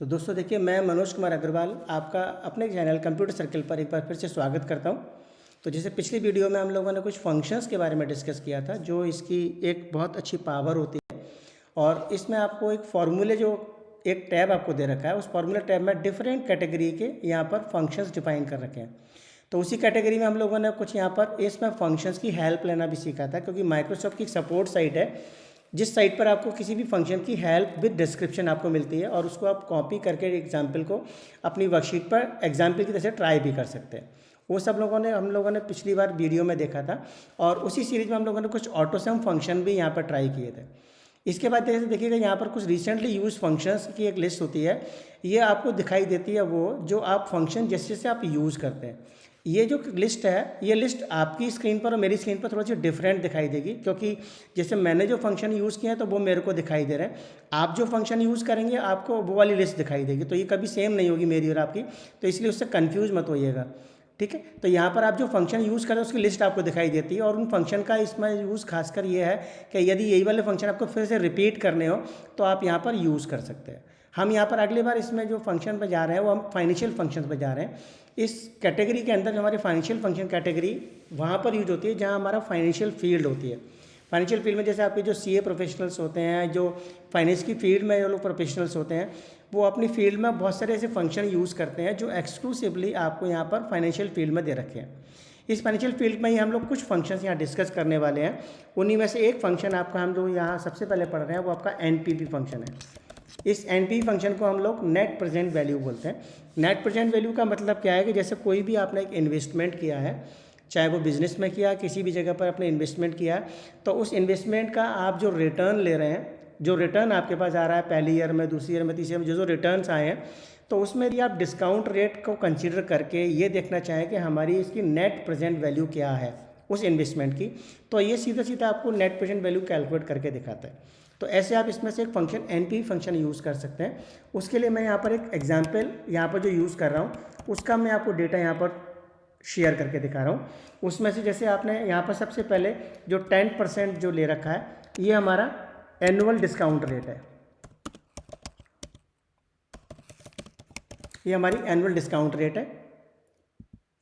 तो दोस्तों देखिए, मैं मनोज कुमार अग्रवाल आपका अपने चैनल कंप्यूटर सर्कल पर एक बार फिर से स्वागत करता हूं। तो जैसे पिछली वीडियो में हम लोगों ने कुछ फंक्शंस के बारे में डिस्कस किया था, जो इसकी एक बहुत अच्छी पावर होती है। और इसमें आपको एक फार्मूले जो एक टैब आपको दे रखा है, उस फार्मूला टैब में डिफरेंट कैटेगरी के यहाँ पर फंक्शंस डिफाइन कर रखे हैं। तो उसी कैटेगरी में हम लोगों ने कुछ यहाँ पर इसमें फंक्शंस की हेल्प लेना भी सीखा था, क्योंकि माइक्रोसॉफ्ट की सपोर्ट साइट है, जिस साइट पर आपको किसी भी फंक्शन की हेल्प विद डिस्क्रिप्शन आपको मिलती है, और उसको आप कॉपी करके एग्जाम्पल को अपनी वर्कशीट पर एग्जाम्पल की तरह से ट्राई भी कर सकते हैं। वो सब हम लोगों ने पिछली बार वीडियो में देखा था, और उसी सीरीज में हम लोगों ने कुछ ऑटोसम फंक्शन भी यहाँ पर ट्राई किए थे। इसके बाद जैसे देखिएगा, यहाँ पर कुछ रिसेंटली यूज फंक्शंस की एक लिस्ट होती है। ये आपको दिखाई देती है वो जो आप फंक्शन जैसे जैसे आप यूज़ करते हैं। ये जो लिस्ट है, ये लिस्ट आपकी स्क्रीन पर और मेरी स्क्रीन पर थोड़ा सी डिफरेंट दिखाई देगी, क्योंकि जैसे मैंने जो फंक्शन यूज़ किया है तो वो मेरे को दिखाई दे रहे हैं। आप जो फंक्शन यूज़ करेंगे आपको वो वाली लिस्ट दिखाई देगी, तो ये कभी सेम नहीं होगी मेरी और आपकी। तो इसलिए उससे कन्फ्यूज मत होइएगा, ठीक है। तो यहाँ पर आप जो फंक्शन यूज़ करें उसकी लिस्ट आपको दिखाई देती है, और उन फंक्शन का इसमें यूज़ खासकर ये है कि यदि यही वाले फंक्शन आपको फिर से रिपीट करने हो तो आप यहाँ पर यूज़ कर सकते हैं। हम यहाँ पर अगली बार इसमें जो फंक्शन पर जा रहे हैं वो हम फाइनेंशियल फंक्शन पर जा रहे हैं। इस कैटेगरी के अंदर जो हमारी फाइनेंशियल फंक्शन कैटेगरी वहाँ पर यूज होती है जहाँ हमारा फाइनेंशियल फील्ड होती है। फाइनेंशियल फील्ड में जैसे आपके जो सीए प्रोफेशनल्स होते हैं, जो फाइनेंस की फील्ड में जो लोग प्रोफेशनल्स होते हैं, वो अपनी फील्ड में बहुत सारे ऐसे फंक्शन यूज़ करते हैं जो एक्सक्लूसिवली आपको यहाँ पर फाइनेंशियल फील्ड में दे रखे हैं। इस फाइनेंशियल फील्ड में ही हम लोग कुछ फंक्शंस यहाँ डिस्कस करने वाले हैं। उन्हीं में से एक फंक्शन आपका हम लोग यहाँ सबसे पहले पढ़ रहे हैं, वो आपका एनपीवी फंक्शन है। इस एनपीवी फंक्शन को हम लोग नेट प्रेजेंट वैल्यू बोलते हैं। नेट प्रेजेंट वैल्यू का मतलब क्या है कि जैसे कोई भी आपने एक इन्वेस्टमेंट किया है, चाहे वो बिजनेस में किया, किसी भी जगह पर आपने इन्वेस्टमेंट किया, तो उस इन्वेस्टमेंट का आप जो रिटर्न ले रहे हैं, जो रिटर्न आपके पास आ रहा है पहली ईयर में, दूसरी ईयर में, तीसरी ईयर में, जो रिटर्न्स आए हैं, तो उसमें भी आप डिस्काउंट रेट को कंसीडर करके ये देखना चाहें कि हमारी इसकी नेट प्रेजेंट वैल्यू क्या है उस इन्वेस्टमेंट की, तो ये सीधा सीधा आपको नेट प्रेजेंट वैल्यू कैलकुलेट करके दिखाता है। तो ऐसे आप इसमें से एक फंक्शन एनपी फंक्शन यूज़ कर सकते हैं। उसके लिए मैं यहाँ पर एक एग्जाम्पल यहाँ पर जो यूज़ कर रहा हूँ उसका मैं आपको डेटा यहाँ पर शेयर करके दिखा रहा हूँ। उसमें से जैसे आपने यहाँ पर सबसे पहले जो 10% जो ले रखा है, ये हमारा एनुअल डिस्काउंट रेट है। ये हमारी एनुअल डिस्काउंट रेट है।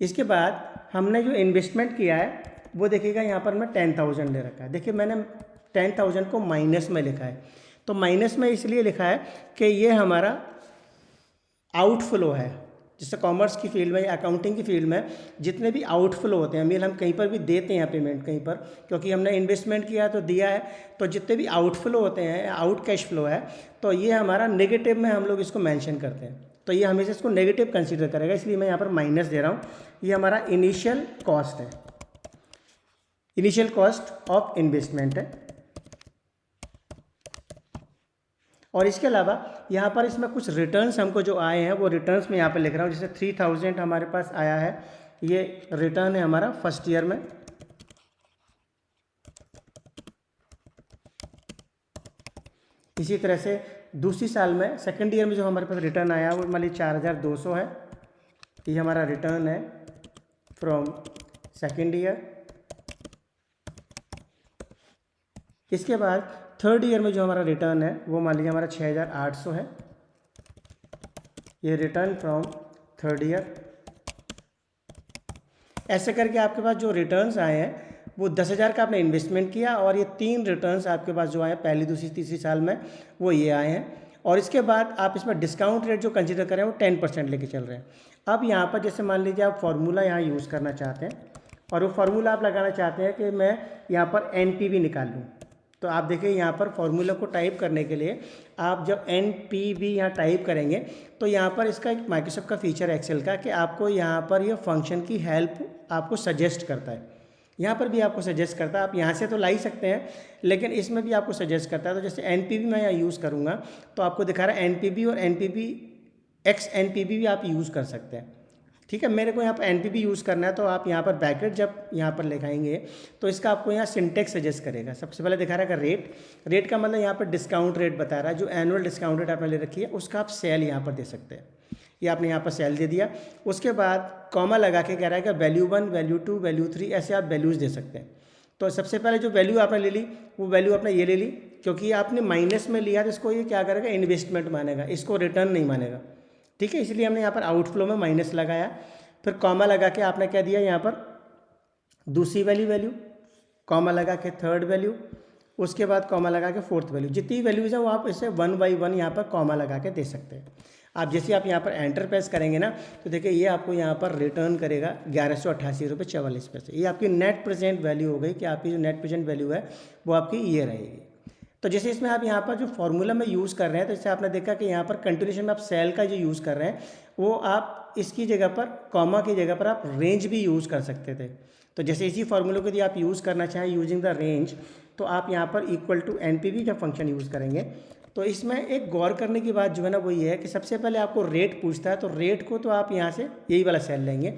इसके बाद हमने जो इन्वेस्टमेंट किया है वो देखिएगा, यहाँ पर मैं 10,000 ले रखा है। देखिए मैंने 10,000 को माइनस में लिखा है। तो माइनस में इसलिए लिखा है कि ये हमारा आउटफ्लो है। जैसे कॉमर्स की फील्ड में या अकाउंटिंग की फील्ड में जितने भी आउटफ्लो होते हैं, मीन हम कहीं पर भी देते हैं पेमेंट कहीं पर, क्योंकि हमने इन्वेस्टमेंट किया तो दिया है, तो जितने भी आउटफ्लो होते हैं, आउट कैश फ्लो है, तो ये हमारा नेगेटिव में हम लोग इसको मेंशन करते हैं। तो ये हमेशा इसको नेगेटिव कंसीडर करेगा, इसलिए मैं यहाँ पर माइनस दे रहा हूँ। ये हमारा इनिशियल कॉस्ट है, इनिशियल कॉस्ट ऑफ इन्वेस्टमेंट है। और इसके अलावा यहाँ पर इसमें कुछ रिटर्न्स हमको जो आए हैं वो रिटर्न्स में यहाँ पर लिख रहा हूँ। जैसे 3,000 हमारे पास आया है, ये रिटर्न है हमारा फर्स्ट ईयर में। इसी तरह से दूसरी साल में, सेकेंड ईयर में जो हमारे पास रिटर्न आया वो मान लीजिए 4,200 है। ये हमारा रिटर्न है फ्रॉम सेकेंड ईयर। इसके बाद थर्ड ईयर में जो हमारा रिटर्न है वो मान लीजिए हमारा 6,800 है। ये रिटर्न फ्रॉम थर्ड ईयर। ऐसे करके आपके पास जो रिटर्न्स आए हैं वो 10,000 का आपने इन्वेस्टमेंट किया, और ये 3 रिटर्न्स आपके पास जो आए पहली, दूसरी, तीसरी साल में, वो ये आए हैं। और इसके बाद आप इसमें डिस्काउंट रेट जो कंसीडर करें वो 10% लेके चल रहे हैं। अब यहाँ पर जैसे मान लीजिए आप फार्मूला यहाँ यूज़ करना चाहते हैं, और वो फार्मूला आप लगाना चाहते हैं कि मैं यहाँ पर एनपीवी निकाल लूँ। तो आप देखिए यहाँ पर फॉर्मूला को टाइप करने के लिए आप जब एनपीवी यहाँ टाइप करेंगे तो यहाँ पर इसका एक माइक्रोसॉफ्ट का फीचर एक्सेल का कि आपको यहाँ पर ये फंक्शन की हेल्प आपको सजेस्ट करता है। यहाँ पर भी आपको सजेस्ट करता है, आप यहाँ से तो ला ही सकते हैं, लेकिन इसमें भी आपको सजेस्ट करता है। तो जैसे एनपीवी मैं यहाँ यूज़ करूँगा तो आपको दिखा रहा है एनपीवी, और एनपीवी एक्स एनपीवी भी आप यूज़ कर सकते हैं, ठीक है। मेरे को यहाँ पर एनपीवी यूज़ करना है, तो आप यहाँ पर ब्रैकेट जब यहाँ पर लिखाएंगे तो इसका आपको यहाँ सिंटेक्स सजेस्ट करेगा। सबसे पहले दिखा रहा है रेट, रेट का मतलब यहाँ पर डिस्काउंट रेट बता रहा है। जो एनुअल डिस्काउंट रेट आपने ले रखी है उसका आप सेल यहाँ पर दे सकते हैं। ये आपने यहाँ पर सेल दे दिया। उसके बाद कॉमा लगा के कह रहा है कि वैल्यू 1, वैल्यू 2, वैल्यू 3, ऐसे आप वैल्यूज़ दे सकते हैं। तो सबसे पहले जो वैल्यू आपने ले ली वो वैल्यू आपने ये ले ली, क्योंकि ये आपने माइनस में लिया तो इसको ये क्या करेगा, इन्वेस्टमेंट मानेगा, इसको रिटर्न नहीं मानेगा। ठीक है, इसलिए हमने यहाँ पर आउटफ्लो में माइनस लगाया, फिर कॉमा लगा के आपने क्या दिया यहाँ पर दूसरी वैल्यू, कॉमा लगा के थर्ड वैल्यू, उसके बाद कॉमा लगा के फोर्थ वैल्यू। जितनी वैल्यूज़ हैं वो आप इसे 1 बाई 1 यहाँ पर कॉमा लगा के दे सकते हैं। आप जैसे आप यहाँ पर एंटर प्रेस करेंगे ना तो देखिए ये आपको यहाँ पर रिटर्न करेगा 1188.44। ये आपकी नेट प्रेजेंट वैल्यू हो गई कि आपकी जो नेट प्रेजेंट वैल्यू है वो आपकी ये रहेगी। तो जैसे इसमें आप यहाँ पर जो फॉर्मूला में यूज़ कर रहे हैं तो इससे आपने देखा कि यहाँ पर कंटिन्यूशन में आप सेल का जो यूज़ कर रहे हैं वो आप इसकी जगह पर कॉमा की जगह पर आप रेंज भी यूज़ कर सकते थे। तो जैसे इसी फॉर्मूले को यदि आप यूज़ करना चाहें यूजिंग द रेंज, तो आप यहाँ पर इक्वल टू NPV का फंक्शन यूज़ करेंगे। तो इसमें एक गौर करने की बात जो है ना वो ये है कि सबसे पहले आपको रेट पूछता है, तो रेट को तो आप यहाँ से यही वाला सेल लेंगे,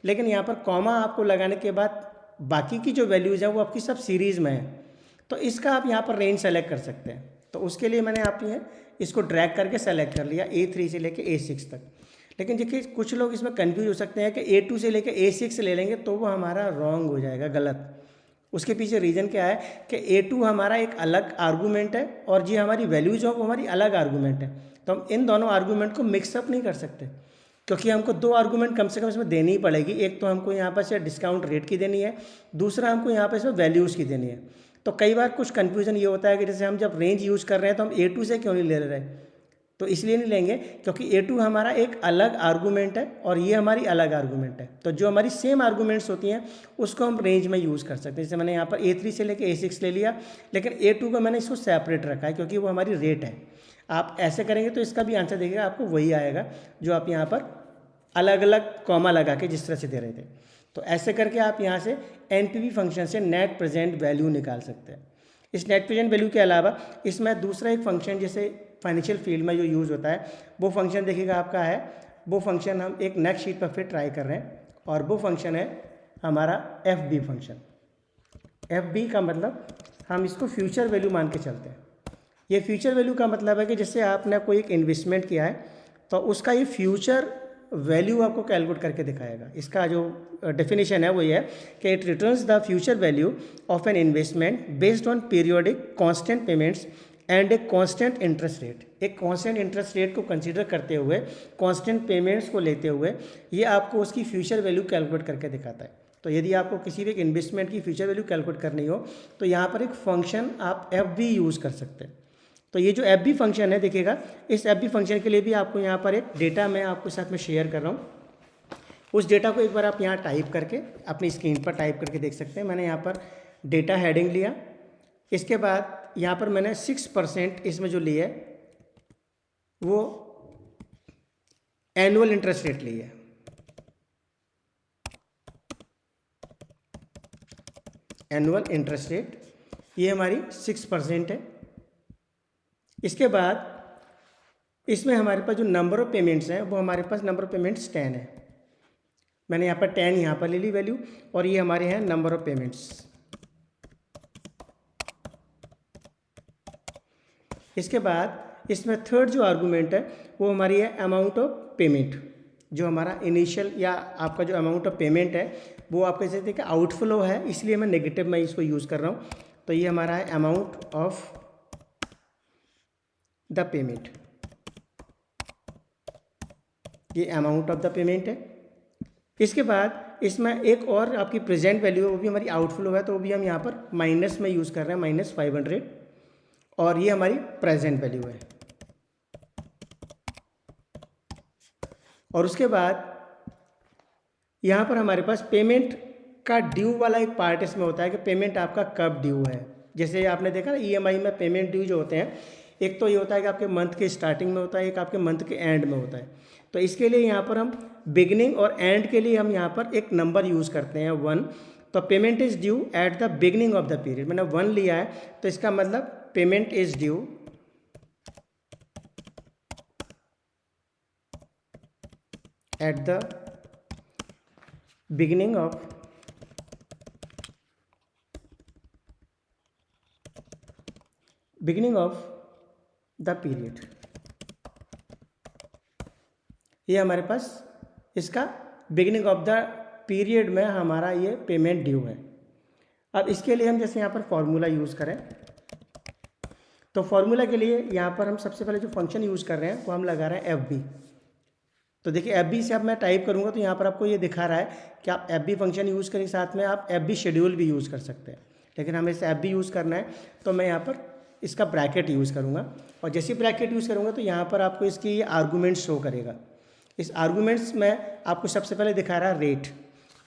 लेकिन यहाँ पर कॉमा आपको लगाने के बाद बाकी की जो वैल्यूज़ हैं वो आपकी सब सीरीज़ में है, तो इसका आप यहाँ पर रेंज सेलेक्ट कर सकते हैं। तो उसके लिए मैंने आप ये इसको ड्रैग करके सेलेक्ट कर लिया A3 से लेके A6 तक। लेकिन देखिए कुछ लोग इसमें कन्फ्यूज हो सकते हैं कि A2 से लेके A6 ले लेंगे तो वो हमारा रॉन्ग हो जाएगा, गलत। उसके पीछे रीज़न क्या है कि A2 हमारा एक अलग आर्गूमेंट है और जी हमारी वैल्यू जो है वो हमारी अलग आर्गूमेंट है। तो हम इन दोनों आर्गूमेंट को मिक्सअप नहीं कर सकते, क्योंकि हमको दो आर्गूमेंट कम से कम इसमें देनी ही पड़ेगी। एक तो हमको यहाँ पर से डिस्काउंट रेट की देनी है, दूसरा हमको यहाँ पर इसमें वैल्यूज़ की देनी है। तो कई बार कुछ कन्फ्यूजन ये होता है कि जैसे हम जब रेंज यूज़ कर रहे हैं तो हम A2 से क्यों नहीं ले रहे, तो इसलिए नहीं लेंगे क्योंकि A2 हमारा एक अलग आर्गूमेंट है और ये हमारी अलग आर्गूमेंट है। तो जो हमारी सेम आर्गूमेंट्स होती हैं उसको हम रेंज में यूज़ कर सकते हैं। जैसे मैंने यहाँ पर A3 से लेके A6 ले लिया, लेकिन A2 को मैंने इसको सेपरेट रखा है क्योंकि वो हमारी रेट है। आप ऐसे करेंगे तो इसका भी आंसर देखिएगा आपको वही आएगा जो आप यहाँ पर अलग अलग कॉमा लगा के जिस तरह से दे रहे थे। तो ऐसे करके आप यहाँ से NPV फंक्शन से नेट प्रेजेंट वैल्यू निकाल सकते हैं। इस नेट प्रेजेंट वैल्यू के अलावा इसमें दूसरा एक फंक्शन जैसे फाइनेंशियल फील्ड में जो यूज़ होता है वो फंक्शन देखिएगा आपका है, वो फंक्शन हम एक नेक्स्ट शीट पर फिर ट्राई कर रहे हैं और वो फंक्शन है हमारा FB फंक्शन। FB का मतलब हम इसको फ्यूचर वैल्यू मान के चलते हैं। ये फ्यूचर वैल्यू का मतलब है कि जैसे आपने कोई एक इन्वेस्टमेंट किया है तो उसका ये फ्यूचर वैल्यू आपको कैलकुलेट करके दिखाएगा। इसका जो डेफिनेशन है वो ये है कि it returns the future value of an investment based on periodic constant payments and a constant interest rate. एक कांस्टेंट इंटरेस्ट रेट को कंसीडर करते हुए, कांस्टेंट पेमेंट्स को लेते हुए ये आपको उसकी फ्यूचर वैल्यू कैलकुलेट करके दिखाता है। तो यदि आपको किसी भी एक इन्वेस्टमेंट की फ्यूचर वैल्यू कैलकुलेट करनी हो तो यहाँ पर एक फंक्शन आप FB यूज़ कर सकते हैं। तो ये जो FB फंक्शन है देखिएगा, इस FB फंक्शन के लिए भी आपको यहाँ पर एक डेटा मैं आपके साथ में शेयर कर रहा हूँ। उस डेटा को एक बार आप यहाँ टाइप करके अपनी स्क्रीन पर टाइप करके देख सकते हैं। मैंने यहाँ पर डेटा हेडिंग लिया, इसके बाद यहाँ पर मैंने 6% इसमें जो लिया है वो एनुअल इंटरेस्ट रेट ली है। एनुअल इंटरेस्ट रेट ये हमारी 6% है। इसके बाद इसमें हमारे पास जो नंबर ऑफ पेमेंट्स हैं वो हमारे पास नंबर ऑफ पेमेंट्स 10 है। मैंने यहाँ पर 10 यहाँ पर ले ली वैल्यू और ये हमारे हैं नंबर ऑफ पेमेंट्स। इसके बाद इसमें थर्ड जो आर्गूमेंट है वो हमारी है अमाउंट ऑफ पेमेंट। जो हमारा इनिशियल या आपका जो अमाउंट ऑफ पेमेंट है वो आपके जैसे कि आउटफ्लो है, इसलिए मैं नेगेटिव में इसको यूज़ कर रहा हूँ। तो ये हमारा है अमाउंट ऑफ द पेमेंट, ये अमाउंट ऑफ द पेमेंट है। इसके बाद इसमें एक और आपकी प्रेजेंट वैल्यू है, वो भी हमारी आउटफ्लो है, तो वो भी हम यहाँ पर माइनस में यूज़ कर रहे हैं, -500, और ये हमारी प्रेजेंट वैल्यू है। और उसके बाद यहाँ पर हमारे पास पेमेंट का ड्यू वाला एक पार्ट इसमें होता है कि पेमेंट आपका कब ड्यू है। जैसे आपने देखा ना EMI में पेमेंट ड्यू जो होते हैं, एक तो ये होता है कि आपके मंथ के स्टार्टिंग में होता है, एक आपके मंथ के एंड में होता है। तो इसके लिए यहाँ पर हम बिगिनिंग और एंड के लिए हम यहाँ पर एक नंबर यूज़ करते हैं 1। तो payment is due at the beginning of the period, मैंने 1 लिया है तो इसका मतलब payment is due at the beginning of the period. ये हमारे पास इसका बिगिनिंग ऑफ द पीरियड में हमारा ये पेमेंट ड्यू है। अब इसके लिए हम जैसे यहाँ पर फॉर्मूला यूज़ करें तो फॉर्मूला के लिए यहाँ पर हम सबसे पहले जो फंक्शन यूज़ कर रहे हैं वो हम लगा रहे हैं एफ बी। तो देखिए एफ बी से अब मैं टाइप करूँगा तो यहाँ पर आपको ये दिखा रहा है कि आप एफ बी फंक्शन यूज़ करें, साथ में आप एफ बी शेड्यूल भी यूज़ कर सकते हैं, लेकिन हमें इसे एफ बी यूज़ करना है तो मैं यहाँ पर इसका ब्रैकेट यूज़ करूँगा। और जैसे ब्रैकेट यूज़ करूँगा तो यहाँ पर आपको इसकी आर्गूमेंट शो करेगा। इस आर्गूमेंट्स में आपको सबसे पहले दिखा रहा है रेट,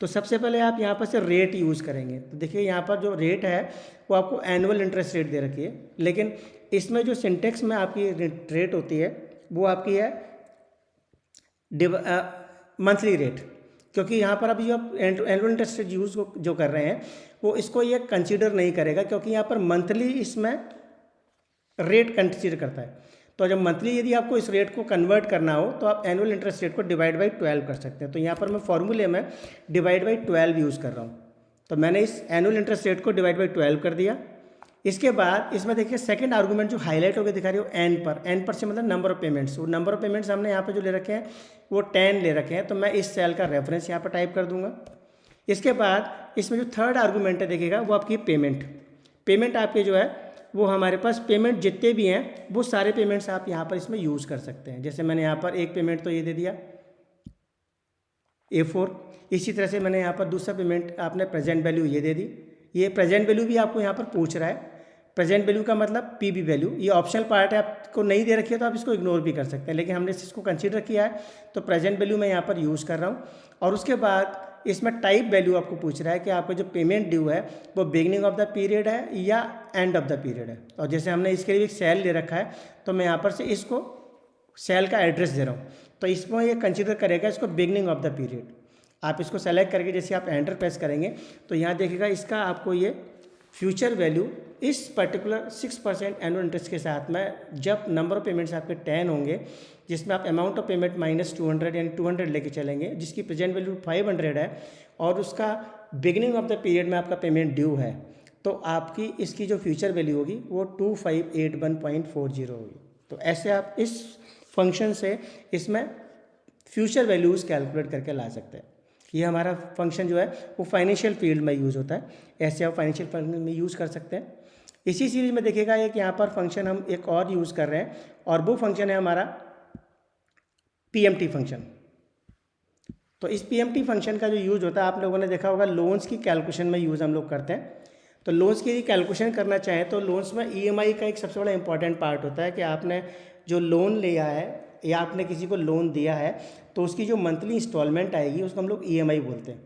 तो सबसे पहले आप यहाँ पर से रेट यूज़ करेंगे। तो देखिए यहाँ पर जो रेट है वो आपको एनुअल इंटरेस्ट रेट दे रखी है, लेकिन इसमें जो सिंटेक्स में आपकी रेट होती है वो आपकी है मंथली रेट, क्योंकि यहाँ पर अभी आप एनुअल इंटरेस्ट रेट यूज़ जो कर रहे हैं वो इसको ये कंसीडर नहीं करेगा, क्योंकि यहाँ पर मंथली इसमें रेट कंसीडर करता है। तो जब मंथली यदि आपको इस रेट को कन्वर्ट करना हो तो आप एनुअल इंटरेस्ट रेट को डिवाइड बाई 12 कर सकते हैं। तो यहाँ पर मैं फॉर्मूले में डिवाइड बाई 12 यूज़ कर रहा हूँ, तो मैंने इस एनुअल इंटरेस्ट रेट को डिवाइड बाई 12 कर दिया। इसके बाद इसमें देखिए सेकंड आर्गूमेंट जो हाईलाइट होकर दिखा रही हो एन पर से मतलब नंबर ऑफ पेमेंट्स, वो नंबर ऑफ पेमेंट्स हमने यहाँ पे जो ले रखे हैं वो 10 ले रखे हैं, तो मैं इस सेल का रेफरेंस यहाँ पर टाइप कर दूंगा। इसके बाद इसमें जो थर्ड आर्गूमेंट है देखिएगा वो आपकी पेमेंट आपके जो है वो हमारे पास पेमेंट जितने भी हैं वो सारे पेमेंट्स आप यहाँ पर इसमें यूज़ कर सकते हैं। जैसे मैंने यहाँ पर एक पेमेंट तो ये दे दिया A4, इसी तरह से मैंने यहाँ पर दूसरा पेमेंट आपने प्रेजेंट वैल्यू ये दे दी। ये प्रेजेंट वैल्यू भी आपको यहाँ पर पूछ रहा है, प्रेजेंट वैल्यू का मतलब पीबी वैल्यू, ये ऑप्शनल पार्ट है, आपको नहीं दे रखी है तो आप इसको इग्नोर भी कर सकते हैं, लेकिन हमने इसको कंसीडर किया है तो प्रेजेंट वैल्यू मैं यहाँ पर यूज़ कर रहा हूँ। और उसके बाद इसमें टाइप वैल्यू आपको पूछ रहा है कि आपका जो पेमेंट ड्यू है वो बिगनिंग ऑफ द पीरियड है या एंड ऑफ द पीरियड है। और जैसे हमने इसके लिए एक सेल ले रखा है तो मैं यहाँ पर से इसको सेल का एड्रेस दे रहा हूँ, तो इसमें ये कंसीडर करेगा इसको बिगनिंग ऑफ द पीरियड। आप इसको सेलेक्ट करके जैसे आप एंटर प्रेस करेंगे तो यहाँ देखिएगा इसका आपको ये फ्यूचर वैल्यू इस पर्टिकुलर 6% एनुअल इंटरेस्ट के साथ में जब नंबर ऑफ पेमेंट्स आपके 10 होंगे, जिसमें आप अमाउंट ऑफ पेमेंट -200 यानी 200 लेके चलेंगे, जिसकी प्रेजेंट वैल्यू 500 है और उसका बिगिनिंग ऑफ द पीरियड में आपका पेमेंट ड्यू है, तो आपकी इसकी जो फ्यूचर वैल्यू होगी वो 2581.40 होगी। तो ऐसे आप इस फंक्शन से इसमें फ्यूचर वैल्यूज़ कैलकुलेट करके ला सकते हैं। ये हमारा फंक्शन जो है वो फाइनेंशियल फील्ड में यूज़ होता है, ऐसे आप फाइनेंशियल फील्ड में यूज़ कर सकते हैं। इसी सीरीज में देखिएगा एक यहाँ पर फंक्शन हम एक और यूज़ कर रहे हैं और वो फंक्शन है हमारा पीएमटी फंक्शन। तो इस पीएमटी फंक्शन का जो यूज़ होता है आप लोगों ने देखा होगा लोन्स की कैलकुलेशन में यूज़ हम लोग करते हैं। तो लोन्स की यदि कैलकुलेशन करना चाहें तो लोन्स में ईएमआई का एक सबसे बड़ा इंपॉर्टेंट पार्ट होता है कि आपने जो लोन लिया है या आपने किसी को लोन दिया है तो उसकी जो मंथली इंस्टॉलमेंट आएगी उसको हम लोग ईएमआई बोलते हैं।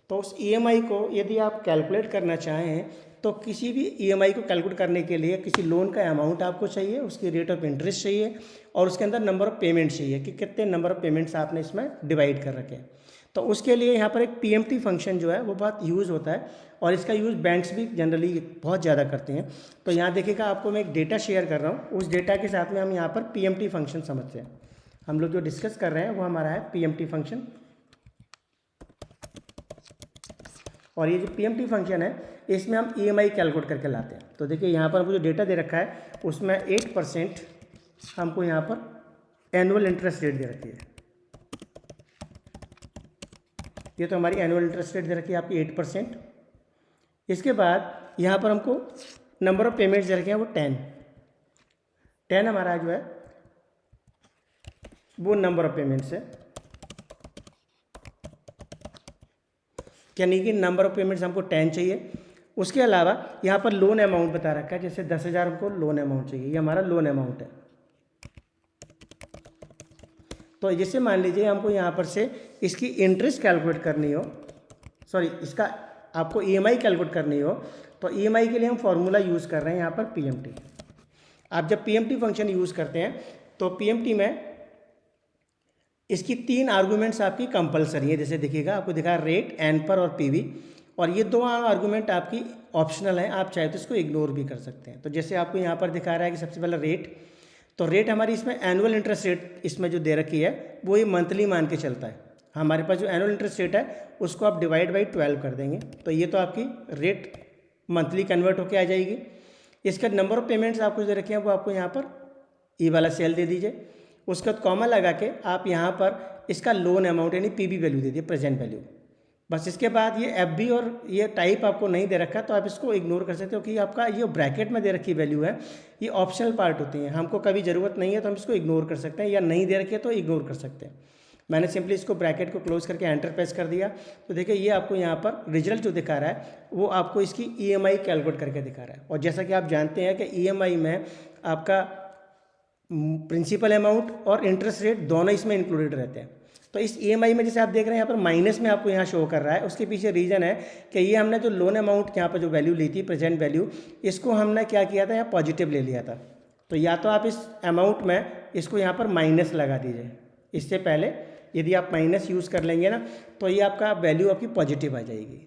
तो उस ईएमआई को यदि आप कैलकुलेट करना चाहें तो किसी भी ईएमआई को कैलकुलेट करने के लिए किसी लोन का अमाउंट आपको चाहिए, उसकी रेट ऑफ इंटरेस्ट चाहिए और उसके अंदर नंबर ऑफ़ पेमेंट चाहिए कि कितने नंबर ऑफ़ पेमेंट्स आपने इसमें डिवाइड कर रखे हैं। तो उसके लिए यहाँ पर एक पीएमटी फंक्शन जो है वो बहुत यूज़ होता है और इसका यूज़ बैंक्स भी जनरली बहुत ज़्यादा करते हैं। तो यहाँ देखिएगा आपको मैं एक डेटा शेयर कर रहा हूँ, उस डेटा के साथ में हम यहाँ पर पीएमटी फंक्शन समझते हैं। हम लोग जो डिस्कस कर रहे हैं वो हमारा है पीएमटी फंक्शन। और ये जो पीएमटी फंक्शन है इसमें हम ईएमआई कैलकुलेट करके लाते हैं। तो देखिए यहाँ पर हमको जो डेटा दे रखा है उसमें 8% हमको यहाँ पर एनुअल इंटरेस्ट रेट दे रखी है। ये तो हमारी एनुअल इंटरेस्ट रेट दे रखी है आपकी 8%। इसके बाद यहाँ पर हमको नंबर ऑफ पेमेंट्स दे रखे हैं वो 10 हमारा जो है वो नंबर ऑफ पेमेंट्स है, यानी कि नंबर ऑफ पेमेंट्स हमको 10 चाहिए। उसके अलावा यहाँ पर लोन अमाउंट बता रखा है, जैसे 10,000 हमको लोन अमाउंट चाहिए, ये हमारा लोन अमाउंट है। तो जैसे मान लीजिए हमको यहाँ पर से इसकी इंटरेस्ट कैलकुलेट करनी हो, इसका आपको ईएमआई कैलकुलेट करनी हो, तो ईएमआई के लिए हम फॉर्मूला यूज़ कर रहे हैं यहाँ पर पीएमटी। आप जब पीएमटी फंक्शन यूज़ करते हैं तो पीएमटी में इसकी 3 आर्गूमेंट्स आपकी कंपलसरी है। जैसे देखिएगा आपको दिखा रेट, एन पर और पीवी, और ये 2 आर्गूमेंट आपकी ऑप्शनल हैं, आप चाहे तो इसको इग्नोर भी कर सकते हैं। तो जैसे आपको यहाँ पर दिखा रहा है कि सबसे पहले रेट, तो रेट हमारी इसमें एनुअल इंटरेस्ट रेट इसमें जो दे रखी है वो ये मंथली मान के चलता है। हमारे पास जो एनुअल इंटरेस्ट रेट है उसको आप डिवाइड बाई 12 कर देंगे, तो ये तो आपकी रेट मंथली कन्वर्ट होके आ जाएगी। इसका नंबर ऑफ पेमेंट्स आपको जो रखे हैं वो आपको यहाँ पर ई वाला सेल दे दीजिए। उसके बाद कॉमा लगा के आप यहाँ पर इसका लोन अमाउंट यानी पीबी वैल्यू दे दिए, प्रेजेंट वैल्यू। बस इसके बाद ये FB और ये टाइप आपको नहीं दे रखा, तो आप इसको इग्नोर कर सकते हो कि आपका ये ब्रैकेट में दे रखी वैल्यू है ये ऑप्शनल पार्ट होती है, हमको कभी ज़रूरत नहीं है तो हम इसको इग्नोर कर सकते हैं, या नहीं दे रखी है तो इग्नोर कर सकते हैं। मैंने सिंपली इसको ब्रैकेट को क्लोज करके एंटर प्रेस कर दिया, तो देखिए ये आपको यहाँ पर रिजल्ट जो दिखा रहा है वो आपको इसकी EMI कैलकुलेट करके दिखा रहा है। और जैसा कि आप जानते हैं कि EMI में आपका प्रिंसिपल अमाउंट और इंटरेस्ट रेट दोनों इसमें इंक्लूडेड रहते हैं। तो इस EMI में जैसे आप देख रहे हैं यहाँ पर माइनस में आपको यहाँ शो कर रहा है, उसके पीछे रीज़न है कि ये हमने जो लोन अमाउंट यहाँ पर जो वैल्यू ली थी प्रेजेंट वैल्यू, इसको हमने क्या किया था यहाँ पॉजिटिव ले लिया था। तो या तो आप इस अमाउंट में इसको यहाँ पर माइनस लगा दीजिए, इससे पहले यदि आप माइनस यूज़ कर लेंगे ना तो ये आपका वैल्यू आपकी पॉजिटिव आ जाएगी।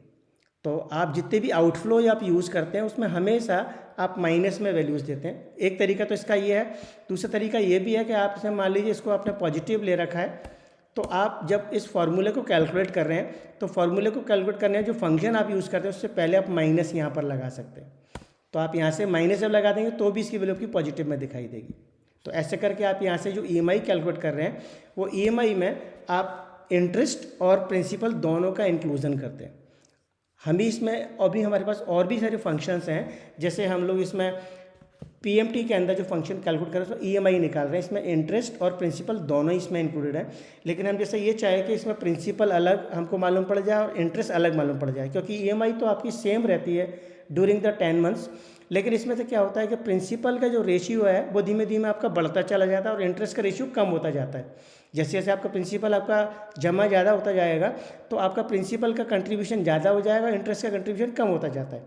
तो आप जितने भी आउटफ्लो आप यूज़ करते हैं उसमें हमेशा आप माइनस में वैल्यूज़ देते हैं। एक तरीका तो इसका ये है। दूसरा तरीका ये भी है कि आप इसे मान लीजिए इसको आपने पॉजिटिव ले रखा है, तो आप जब इस फार्मूले को कैलकुलेट कर रहे हैं तो फार्मूले को कैलकुलेट करने जो फंक्शन आप यूज़ करते हैं उससे पहले आप माइनस यहाँ पर लगा सकते हैं। तो आप यहाँ से माइनस जब लगा देंगे तो भी इसकी वैल्यू आपकी पॉजिटिव में दिखाई देगी। तो ऐसे करके आप यहाँ से जो EMI कैलकुलेट कर रहे हैं वो EMI में आप इंटरेस्ट और प्रिंसिपल दोनों का इंक्लूजन करते हैं। हम भी इसमें अभी हमारे पास और भी सारे फंक्शंस हैं, जैसे हम लोग इसमें PMT के अंदर जो फंक्शन कैलकुलेट कर रहे हैं उसमें EMI निकाल रहे हैं, इसमें इंटरेस्ट और प्रिंसिपल दोनों इसमें इंक्लूडेड है। लेकिन हम जैसे ये चाहे कि इसमें प्रिंसिपल अलग हमको मालूम पड़ जाए और इंटरेस्ट अलग मालूम पड़ जाए, क्योंकि EMI तो आपकी सेम रहती है ड्यूरिंग द 10 मंथ्स, लेकिन इसमें से क्या होता है कि प्रिंसिपल का जो रेशियो है वो धीमे धीमे आपका बढ़ता चला जाता है और इंटरेस्ट का रेशियो कम होता जाता है। जैसे जैसे आपका प्रिंसिपल आपका जमा ज़्यादा होता जाएगा तो आपका प्रिंसिपल का कंट्रीब्यूशन ज़्यादा हो जाएगा, इंटरेस्ट का कंट्रीब्यूशन कम होता जाता है।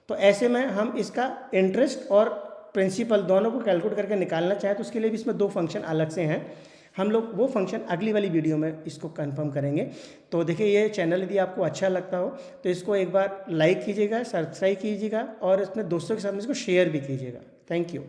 तो ऐसे में हम इसका इंटरेस्ट और प्रिंसिपल दोनों को कैलकुलेट करके निकालना चाहें तो उसके लिए भी इसमें 2 फंक्शन अलग से हैं। हम लोग वो फंक्शन अगली वाली वीडियो में इसको कंफर्म करेंगे। तो देखिए ये चैनल यदि आपको अच्छा लगता हो तो इसको एक बार लाइक कीजिएगा, सब्सक्राइब कीजिएगा और अपने दोस्तों के साथ इसको शेयर भी कीजिएगा। Thank you.